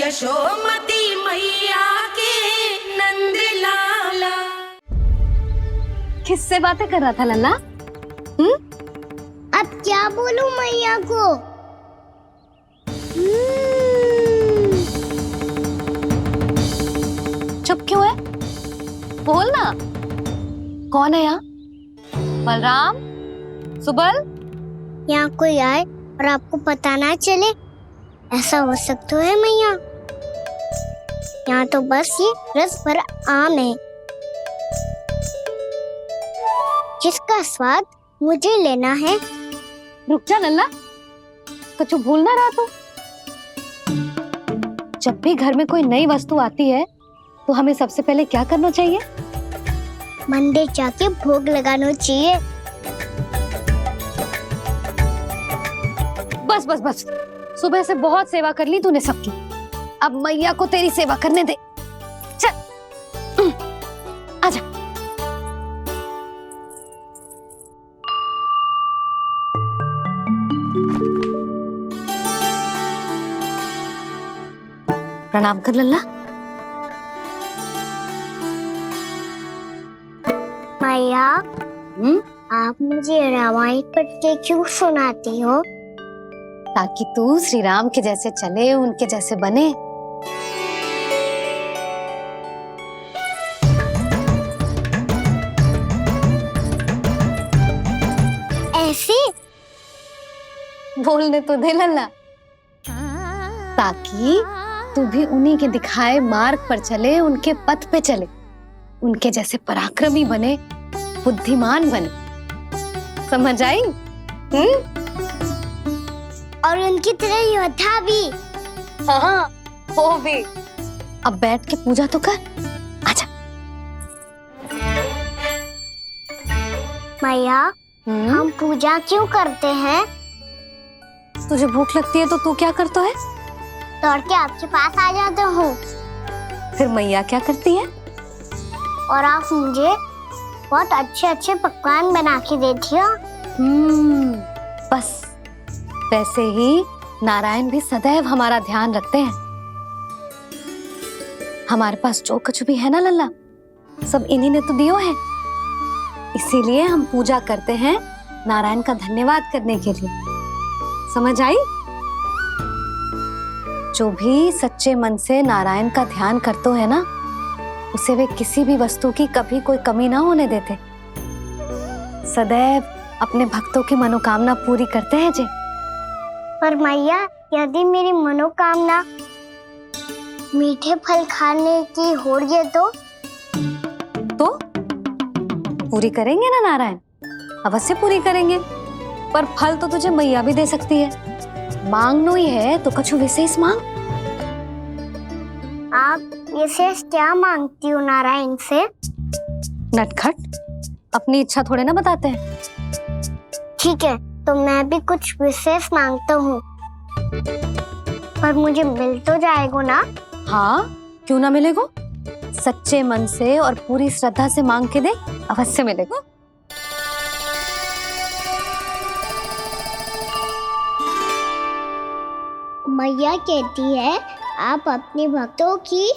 यशोमती मैया के नंद लाला। किससे बातें कर रहा था लल्ला? अब क्या बोलूं मैया को? चुप क्यों है? बोल ना। कौन है यहाँ? बलराम, सुबल? यहाँ कोई आए और आपको पता ना चले, ऐसा हो सकता है मैया? यहाँ तो बस ये रस भर आम है जिसका स्वाद मुझे लेना है। रुक जा लल्ला, कुछ भूल ना रहा तू। जब भी घर में कोई नई वस्तु आती है तो हमें सबसे पहले क्या करना चाहिए? मंदिर जाके भोग लगाना चाहिए। बस बस बस, सुबह से बहुत सेवा कर ली तूने सबकी, अब मैया को तेरी सेवा करने दे। चल आजा। प्रणाम कर लल्ला। मैया, आप मुझे रामायण पढ़ के क्यों सुनाती हो? ताकि तू श्री राम के जैसे चले, उनके जैसे बने। ऐसे बोलने तो दे लल्ला, ताकि तू भी उन्हीं के दिखाए मार्ग पर चले, उनके पथ पे चले, उनके जैसे पराक्रमी बने, बुद्धिमान बने। समझ आई? और उनकी तरह योद्धा भी। हाँ, वो भी। अब बैठ के पूजा तो कर। आजा। मैया, हम पूजा क्यों करते हैं? तुझे भूख लगती है तो तू क्या करता है? दौड़ के आपके पास आ जाता हूँ। फिर मैया क्या करती है? और आप मुझे बहुत अच्छे अच्छे पकवान बना के देती हो। बस वैसे ही नारायण भी सदैव हमारा ध्यान रखते हैं। हमारे पास जो कुछ भी है ना लल्ला, सब इन्हीं ने तो दियो है। इसीलिए हम पूजा करते हैं नारायण का धन्यवाद करने के लिए। समझ आई? जो भी सच्चे मन से नारायण का ध्यान करते है ना, उसे वे किसी भी वस्तु की कभी कोई कमी ना होने देते। सदैव अपने भक्तों की मनोकामना पूरी करते हैं जे। पर मैया, यदि मेरी मनोकामना मीठे फल खाने की हो रही है तो पूरी करेंगे ना नारायण? अवश्य पूरी करेंगे, पर फल तो तुझे मैया भी दे सकती है। मांगनो ही है तो कुछ विशेष मांग। आप विशेष क्या मांगती हो नारायण से? नटखट, अपनी इच्छा थोड़े ना बताते हैं। ठीक है, तो मैं भी कुछ विशेष मांगता हूँ, पर मुझे मिल तो जाएगा ना? हाँ, क्यों ना मिलेगा? सच्चे मन से और पूरी श्रद्धा से मांग के दे, अवश्य मिलेगा। मैया कहती है आप अपने भक्तों की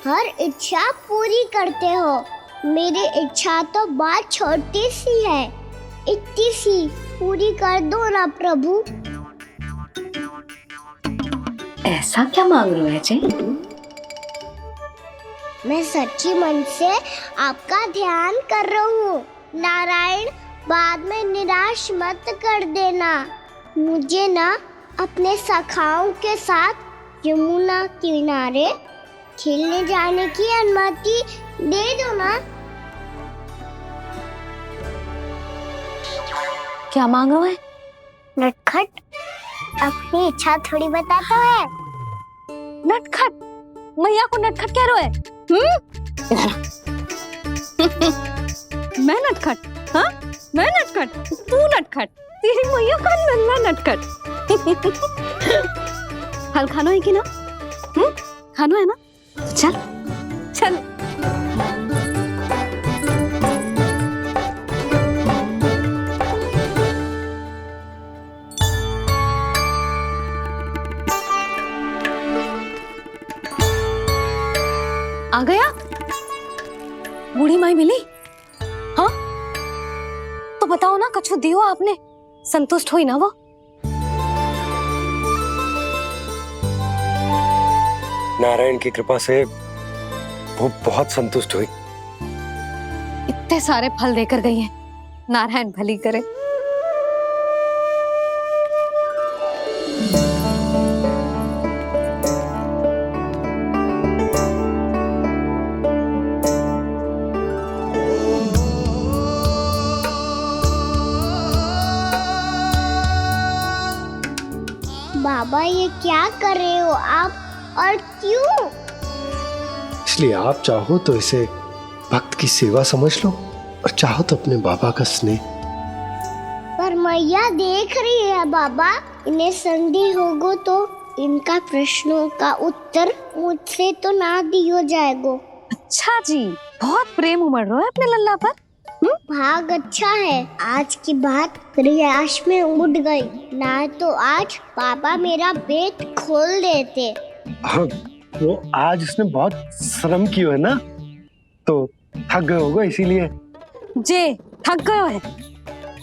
हर इच्छा पूरी करते हो। मेरी इच्छा तो बहुत छोटी सी है, इतनी सी पूरी कर दो ना प्रभु। ऐसा क्या मांग रहे हो जी? मैं सच्ची मन से आपका ध्यान कर रहा हूँ। नारायण, बाद में निराश मत कर देना। मुझे ना अपने सखाओं के साथ यमुना किनारे खेलने जाने की अनुमति दे दो ना। क्या मांग रहे हो? नटखट, अपनी इच्छा थोड़ी बताता है। नटखट? मैया को नटखट कह रहे हो? मैं नटखट? हाँ, मैं नटखट? तू नटखट? तेरी मैया का नल्ला नटखट। फल खानो है कि ना? खानो है ना? चल चल। आ गया? बूढ़ी माई मिली? हाँ, तो बताओ ना, कछु दियो आपने, संतुष्ट हुई ना वो? नारायण की कृपा से वो बहुत संतुष्ट हुई। इतने सारे फल देकर गई हैं, नारायण भली करे। बाबा ये क्या कर रहे हो आप, और क्यों? इसलिए आप चाहो तो इसे भक्त की सेवा समझ लो, और चाहो तो अपने बाबा का स्नेह। पर मैया देख रही है बाबा, इन्हें संदेह होगो तो इनका प्रश्नों का उत्तर मुझसे तो ना दियो जाएगो। अच्छा जी, बहुत प्रेम उमड़ रहा है अपने लल्ला पर। भाग अच्छा है, आज की बात प्रयास में उड़ गई, ना तो आज पापा मेरा पेट खोल देते। हाँ, वो आज उसने बहुत श्रम किया है ना, तो थक गए होगा इसीलिए। जे थक गए है,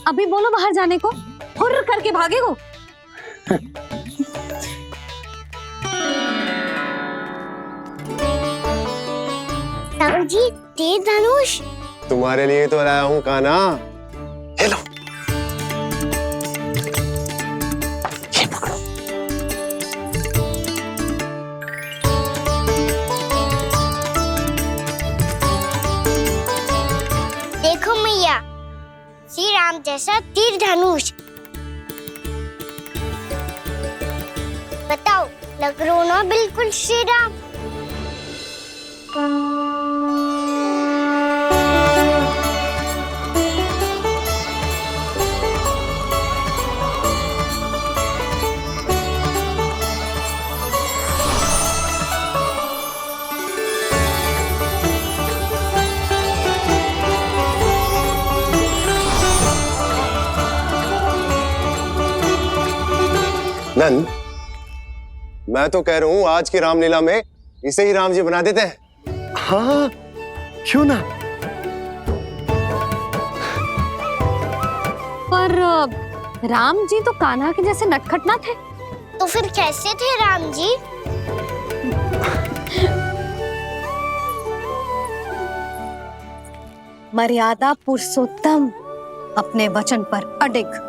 अभी बोलो बाहर जाने को, हुर्र करके भागेगो। जी तेज धनुष तुम्हारे लिए तो लाया हूँ कान्हा। ले लो। ये पकड़ो। देखो मैया, श्री राम जैसा तीर धनुष। बताओ, लग रहा हो ना बिल्कुल श्री राम? नंद, मैं तो कह रहा हूँ आज की रामलीला में इसे ही राम जी बना देते हैं। हाँ, क्यों ना। पर राम जी तो कान्हा के जैसे नटखट ना थे। तो फिर कैसे थे राम जी? मर्यादा पुरुषोत्तम, अपने वचन पर अडिग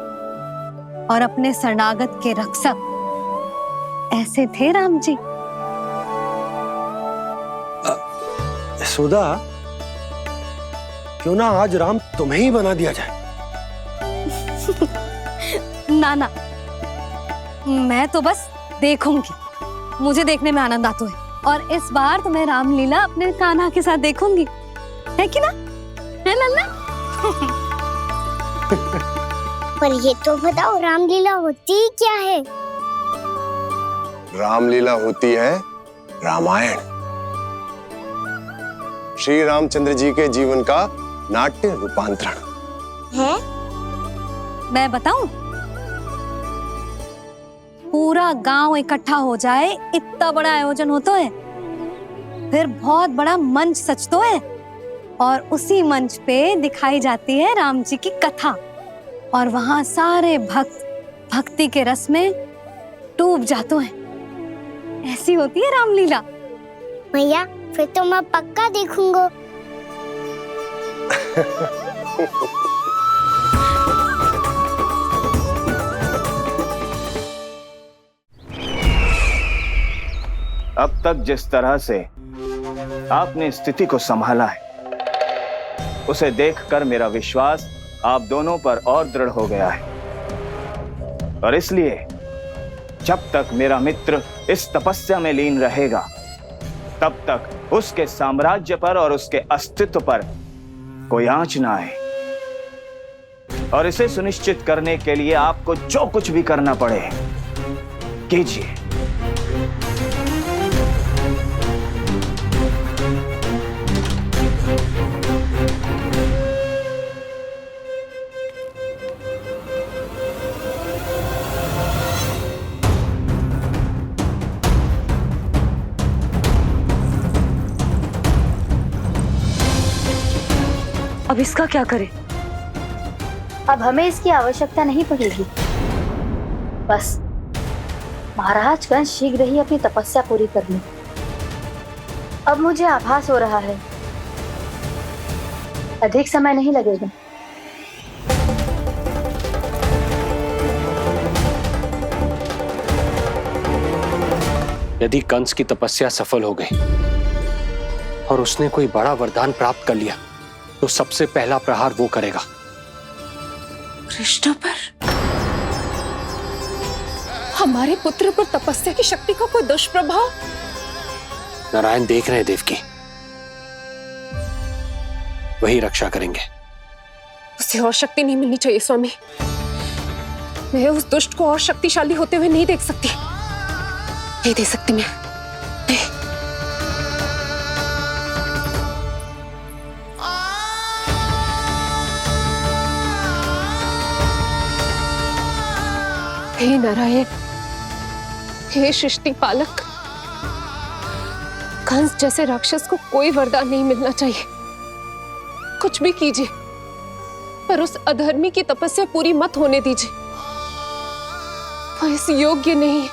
और अपने शरणागत के रक्षक, ऐसे थे राम जी। यशोदा, क्यों ना आज राम तुम्हें ही बना दिया जाए। ना ना, मैं तो बस देखूंगी, मुझे देखने में आनंद आता है, और इस बार तो मैं रामलीला अपने कान्हा के साथ देखूंगी, है कि ना, है लल्ला? पर ये तो बताओ, रामलीला होती क्या है? रामलीला होती है रामायण, श्री रामचंद्र जी के जीवन का नाट्य रूपांतरण है। मैं बताऊं, पूरा गांव इकट्ठा हो जाए, इतना बड़ा आयोजन होता है, फिर बहुत बड़ा मंच सजतो है, और उसी मंच पे दिखाई जाती है राम जी की कथा, और वहां सारे भक्त भक्ति के रस में डूब जाते हैं। ऐसी होती है रामलीला। भैया, फिर तो मैं पक्का देखूंगा। अब तक जिस तरह से आपने स्थिति को संभाला है, उसे देखकर मेरा विश्वास आप दोनों पर और दृढ़ हो गया है, और इसलिए जब तक मेरा मित्र इस तपस्या में लीन रहेगा, तब तक उसके साम्राज्य पर और उसके अस्तित्व पर कोई आंच ना आए। और इसे सुनिश्चित करने के लिए आपको जो कुछ भी करना पड़े कीजिए। अब इसका क्या करें? अब हमें इसकी आवश्यकता नहीं पड़ेगी। बस महाराजगण शीघ्र ही अपनी तपस्या पूरी कर लें। अब मुझे आभास हो रहा है अधिक समय नहीं लगेगा। यदि कंस की तपस्या सफल हो गई और उसने कोई बड़ा वरदान प्राप्त कर लिया तो सबसे पहला प्रहार वो करेगा। कृष्ण पर, हमारे पुत्र पर तपस्या की शक्ति का कोई दुष्प्रभाव? नारायण देख रहे हैं देवकी, वही रक्षा करेंगे। उसे और शक्ति नहीं मिलनी चाहिए स्वामी। मैं उस दुष्ट को और शक्तिशाली होते हुए नहीं देख सकती, नहीं दे सकती मैं। नहीं। हे नारायण, हे सृष्टि पालक, कंस जैसे राक्षस को कोई वरदान नहीं मिलना चाहिए। कुछ भी कीजिए, पर उस अधर्मी की तपस्या पूरी मत होने दीजिए। वो इस योग्य नहीं है,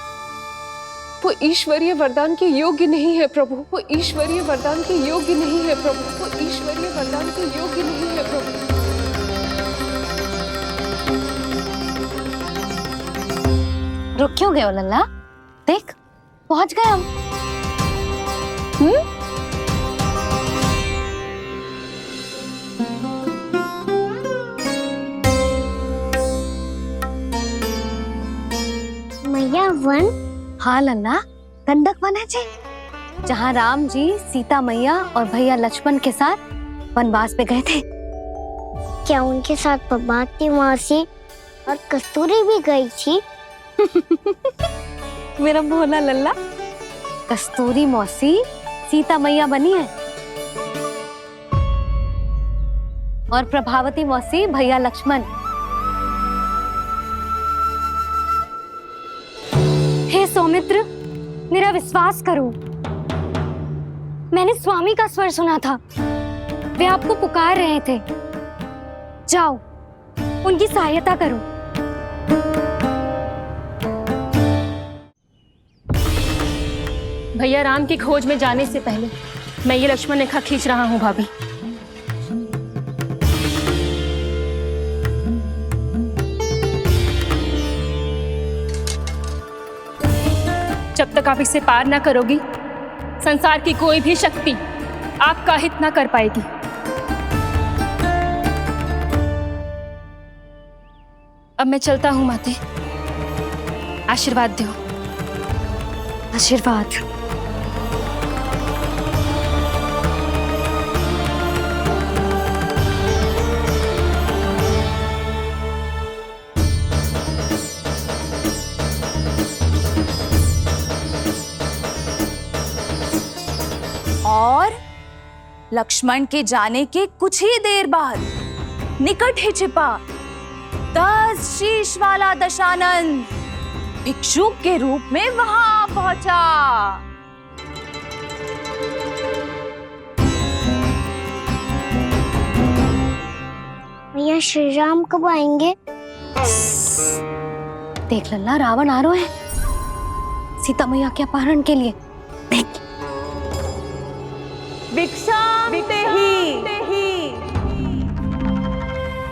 वो ईश्वरीय वरदान के योग्य नहीं है प्रभु। वो ईश्वरीय वरदान के योग्य नहीं है प्रभु। वो ईश्वरीय वरदान के योग्य नहीं है प्रभु। रुक क्यों गए हो लल्ला? देख, पहुंच गए हम। मैया वन? हाँ लल्ला, गंडक वन है जी, जहाँ राम जी सीता मैया और भैया लक्ष्मण के साथ वनवास पे गए थे। क्या उनके साथ पद्मावती मौसी और कस्तूरी भी गई थी? मेरा भोला लल्ला, कस्तूरी मौसी सीता मैया बनी है और प्रभावती मौसी भैया लक्ष्मण। हे सौमित्र, मेरा विश्वास करो, मैंने स्वामी का स्वर सुना था। वे आपको पुकार रहे थे। जाओ, उनकी सहायता करो। भैया राम की खोज में जाने से पहले मैं ये लक्ष्मण रेखा खींच रहा हूँ भाभी। जब तक आप इसे पार ना करोगी, संसार की कोई भी शक्ति आपका हित ना कर पाएगी। अब मैं चलता हूँ माते, आशीर्वाद दो। आशीर्वाद। और लक्ष्मण के जाने के कुछ ही देर बाद निकट ही छिपा 10 शीश वाला दशानन भिक्षुक के रूप में वहां पहुंचा। भैया श्री राम कब आएंगे? देख लल्ला, रावण आ रहा है सीता मैया के अपहरण के लिए। देख, भिक्षाम देहि,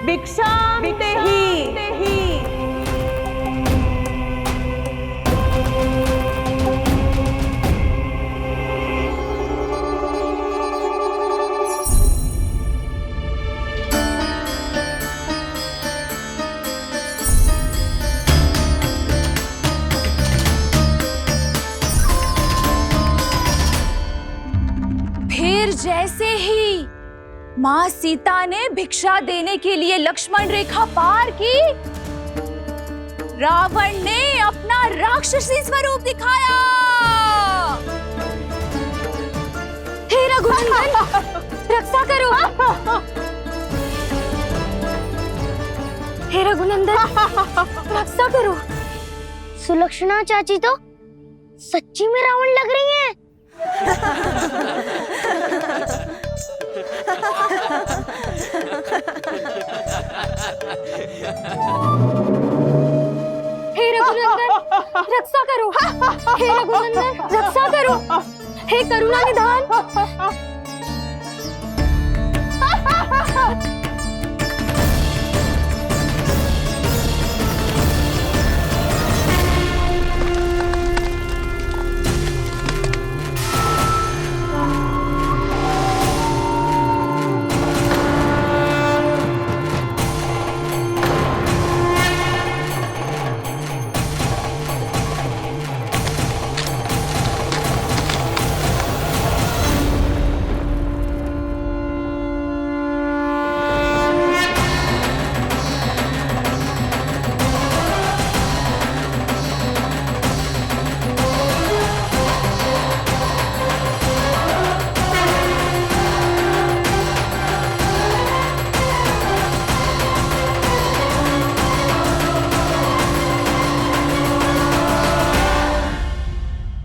भिक्षाम देहि। जैसे ही मां सीता ने भिक्षा देने के लिए लक्ष्मण रेखा पार की, रावण ने अपना राक्षसी स्वरूप दिखाया। हे रघुनंदन, रक्षा करो। हे रघुनंदन, रक्षा करो। सुलक्षणा चाची तो सच्ची में रावण लग रही हैं। हे रघुनंदन रक्षा करो, हे करुणा निधान।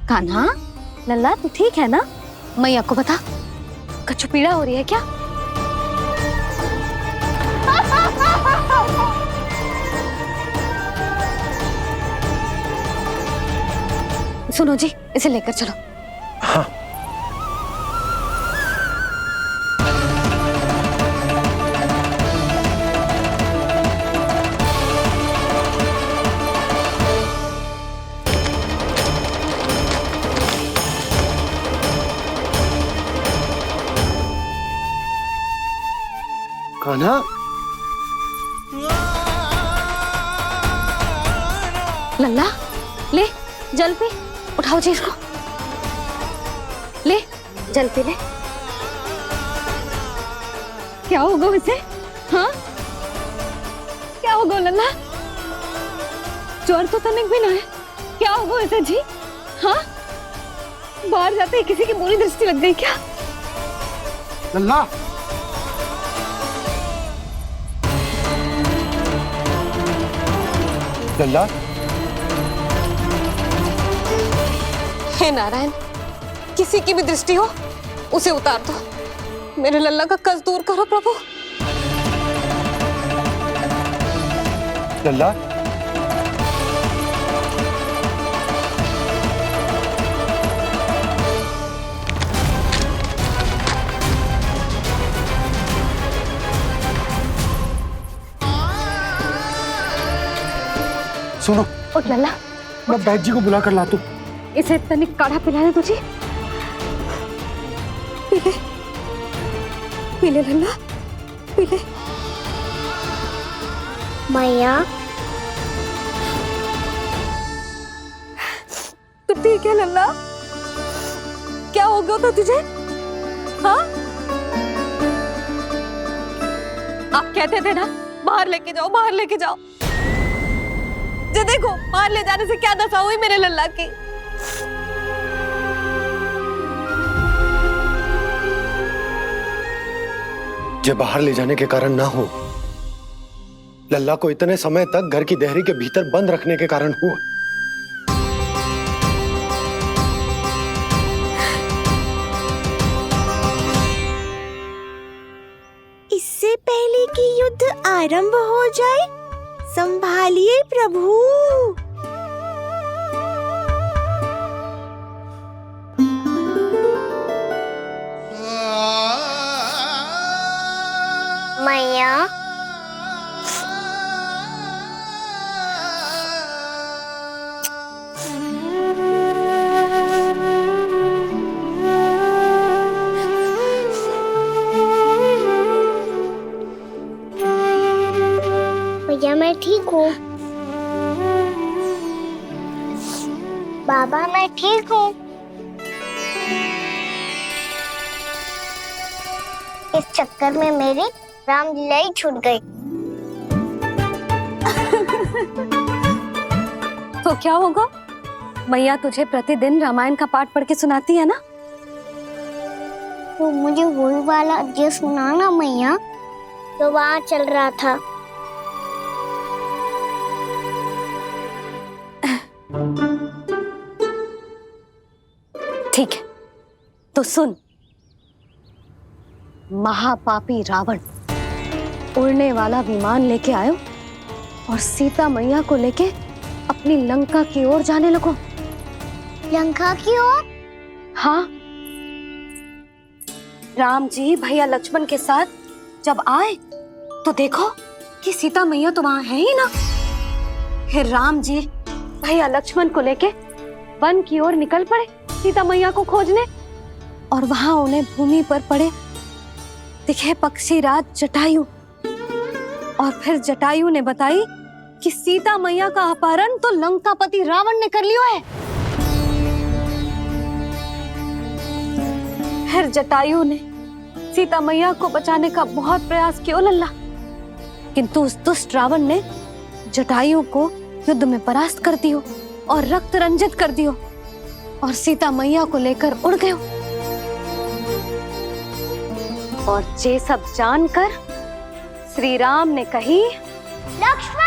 कान्हा, लल्ला तू ठीक है ना? मैया को बता, कछु पीड़ा हो रही है क्या? सुनो जी, इसे लेकर चलो। हाँ। कान्हा, लल्ला ले जल पी, उठाओ जी इसको, ले जल पी ले। क्या होगा उसे? हाँ क्या होगा लल्ला? ज्वर तो तनिक भी ना है, क्या होगा उसे जी? हाँ बाहर जाते ही किसी की बुरी दृष्टि लग गई क्या? लल्ला, लल्ला, हे नारायण, किसी की भी दृष्टि हो उसे उतार दो। मेरे लल्ला का कष्ट दूर करो प्रभु। लल्ला, सुनो, उठ लल्ला, मैं बैद जी को बुला कर लाता हूँ। इसे तनिक काढ़ा पिलाने तुझे। पी ले लल्ला, पी ले। मैया तू ठीक है लल्ला? क्या हो गया था तुझे? हाँ आप कहते थे ना बाहर लेके जाओ, बाहर लेके जाओ। ये देखो बाहर ले जाने से क्या दशा हुई मेरे लल्ला की। ये बाहर ले जाने के कारण ना हो, लल्ला को इतने समय तक घर की देहरी के भीतर बंद रखने के कारण हुआ। इससे पहले कि युद्ध आरंभ हो जाए, संभालिए प्रभु। मैया भैया मैं ठीक हूँ। बाबा मैं ठीक हूँ। इस चक्कर में मेरी रामलीला ही छूट गई। तो क्या होगा? मैया तुझे प्रतिदिन रामायण का पाठ पढ़ के सुनाती है ना? तो मुझे वही वाला जो सुनाना मैया, तो वहाँ चल रहा था। ठीक है तो सुन। महापापी रावण उड़ने वाला विमान लेके आयो और सीता मैया को लेके अपनी लंका की ओर जाने लगो। लंका की ओर? हाँ, राम जी भैया लक्ष्मण के साथ जब आए तो देखो कि सीता मैया तो वहां है ही ना। फिर राम जी भैया लक्ष्मण को लेके वन की ओर निकल पड़े सीता मैया को खोजने, और वहां उन्हें भूमि पर पड़े दिखे पक्षीराज जटायु। और फिर जटायु ने बताई कि सीता मैया का अपहरण तो लंकापति रावण ने कर लियो है। फिर जटायु ने सीता मैया को बचाने का बहुत प्रयास किया लल्ला, किंतु उस दुष्ट रावण ने जटायु को युद्ध में परास्त कर दियो और रक्त रंजित कर दियो और सीता मैया को लेकर उड़ गयो। और ये सब जानकर श्री राम ने कही, लक्ष्मण